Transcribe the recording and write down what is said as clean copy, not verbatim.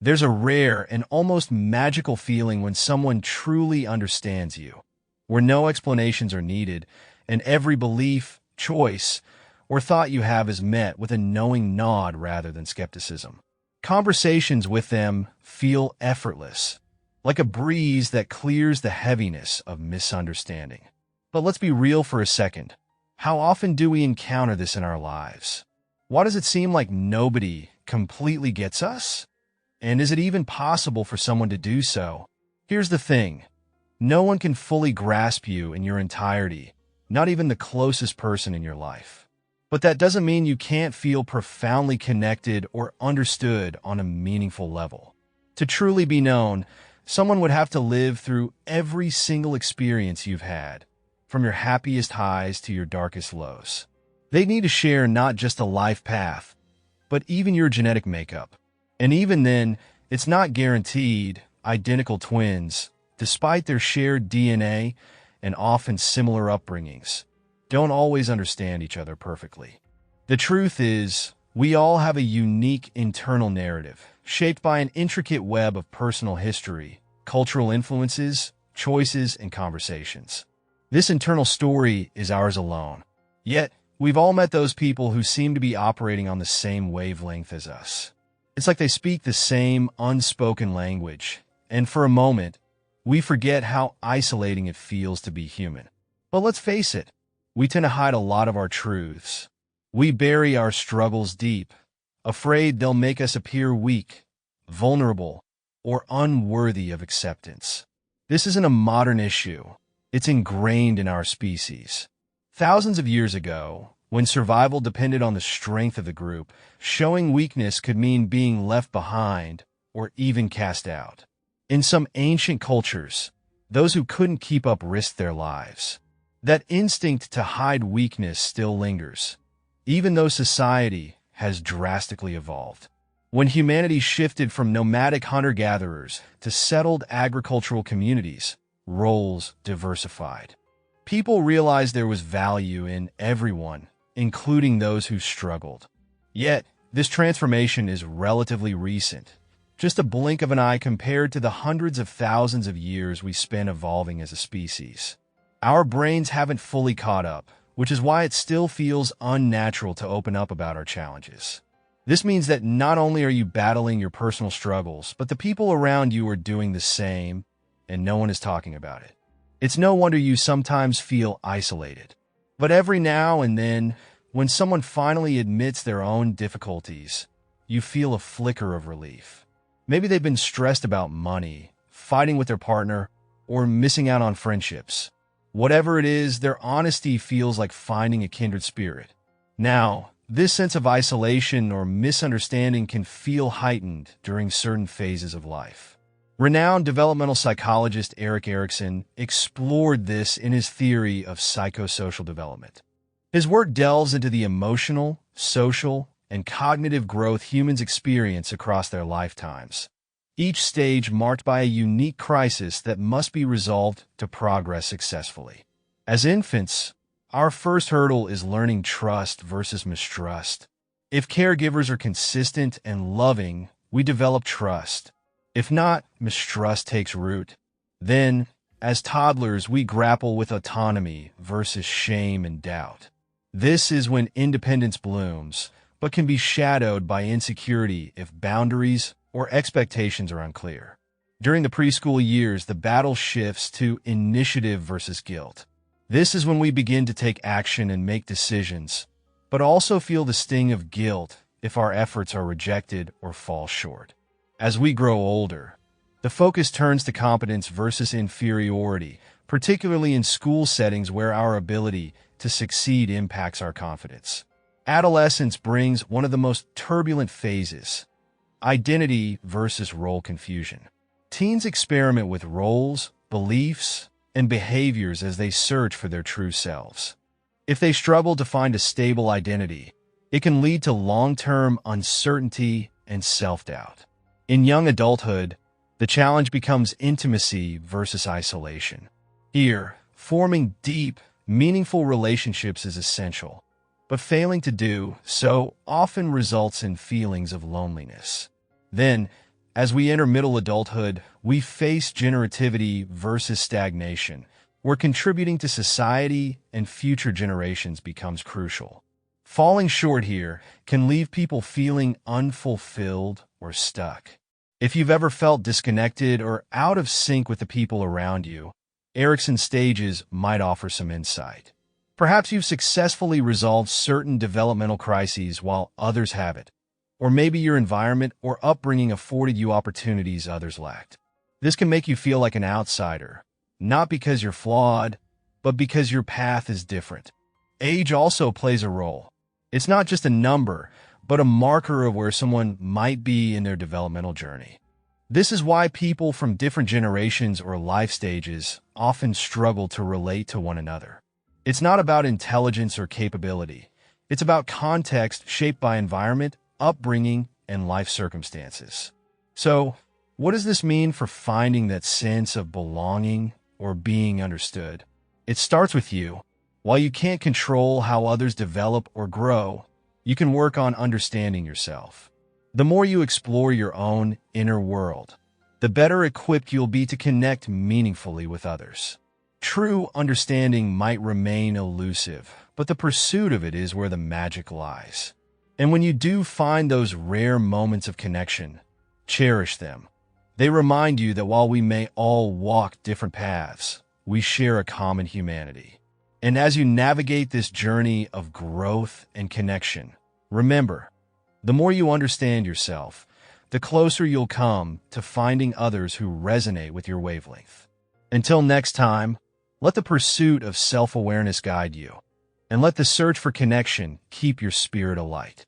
There's a rare and almost magical feeling when someone truly understands you, where no explanations are needed, and every belief, choice, or thought you have is met with a knowing nod rather than skepticism. Conversations with them feel effortless, like a breeze that clears the heaviness of misunderstanding. But let's be real for a second. How often do we encounter this in our lives? Why does it seem like nobody completely gets us? And is it even possible for someone to do so? Here's the thing. No one can fully grasp you in your entirety, not even the closest person in your life. But that doesn't mean you can't feel profoundly connected or understood on a meaningful level. To truly be known, someone would have to live through every single experience you've had, from your happiest highs to your darkest lows. They need to share not just a life path, but even your genetic makeup. And even then, it's not guaranteed identical twins, despite their shared DNA and often similar upbringings, don't always understand each other perfectly. The truth is, we all have a unique internal narrative, shaped by an intricate web of personal history, cultural influences, choices, and conversations. This internal story is ours alone. Yet, we've all met those people who seem to be operating on the same wavelength as us. It's like they speak the same unspoken language, and for a moment, we forget how isolating it feels to be human. But let's face it, we tend to hide a lot of our truths. We bury our struggles deep, afraid they'll make us appear weak, vulnerable, or unworthy of acceptance. This isn't a modern issue. It's ingrained in our species. Thousands of years ago, when survival depended on the strength of the group, showing weakness could mean being left behind or even cast out. In some ancient cultures, those who couldn't keep up risked their lives. That instinct to hide weakness still lingers, even though society has drastically evolved. When humanity shifted from nomadic hunter-gatherers to settled agricultural communities, roles diversified. People realized there was value in everyone, including those who struggled. Yet, this transformation is relatively recent, just a blink of an eye compared to the hundreds of thousands of years we spent evolving as a species. Our brains haven't fully caught up, which is why it still feels unnatural to open up about our challenges. This means that not only are you battling your personal struggles, but the people around you are doing the same, and no one is talking about it. It's no wonder you sometimes feel isolated. But every now and then, when someone finally admits their own difficulties, you feel a flicker of relief. Maybe they've been stressed about money, fighting with their partner, or missing out on friendships. Whatever it is, their honesty feels like finding a kindred spirit. Now, this sense of isolation or misunderstanding can feel heightened during certain phases of life. Renowned developmental psychologist Erikson explored this in his theory of psychosocial development. His work delves into the emotional, social, and cognitive growth humans experience across their lifetimes, each stage marked by a unique crisis that must be resolved to progress successfully. As infants, our first hurdle is learning trust versus mistrust. If caregivers are consistent and loving, we develop trust. If not, mistrust takes root. Then, as toddlers, we grapple with autonomy versus shame and doubt. This is when independence blooms, but can be shadowed by insecurity if boundaries or expectations are unclear. During the preschool years, the battle shifts to initiative versus guilt. This is when we begin to take action and make decisions, but also feel the sting of guilt if our efforts are rejected or fall short. As we grow older, the focus turns to competence versus inferiority, particularly in school settings where our ability to succeed impacts our confidence. Adolescence brings one of the most turbulent phases: identity versus role confusion. Teens experiment with roles, beliefs, and behaviors as they search for their true selves. If they struggle to find a stable identity, it can lead to long-term uncertainty and self-doubt. In young adulthood, the challenge becomes intimacy versus isolation. Here, forming deep, meaningful relationships is essential, but failing to do so often results in feelings of loneliness. Then, As we enter middle adulthood, we face generativity versus stagnation, where contributing to society and future generations becomes crucial. Falling short here can leave people feeling unfulfilled or stuck. If you've ever felt disconnected or out of sync with the people around you, Erikson stages might offer some insight. Perhaps you've successfully resolved certain developmental crises while others haven't. Or maybe your environment or upbringing afforded you opportunities others lacked. This can make you feel like an outsider, not because you're flawed, but because your path is different. Age also plays a role. It's not just a number, but a marker of where someone might be in their developmental journey. This is why people from different generations or life stages often struggle to relate to one another. It's not about intelligence or capability. It's about context shaped by environment, upbringing, and life circumstances. So, what does this mean for finding that sense of belonging or being understood? It starts with you. While you can't control how others develop or grow, you can work on understanding yourself. The more you explore your own inner world, the better equipped you'll be to connect meaningfully with others. True understanding might remain elusive, but the pursuit of it is where the magic lies. And when you do find those rare moments of connection, cherish them. They remind you that while we may all walk different paths, we share a common humanity. And as you navigate this journey of growth and connection, remember, the more you understand yourself, the closer you'll come to finding others who resonate with your wavelength. Until next time, let the pursuit of self-awareness guide you, and let the search for connection keep your spirit alight.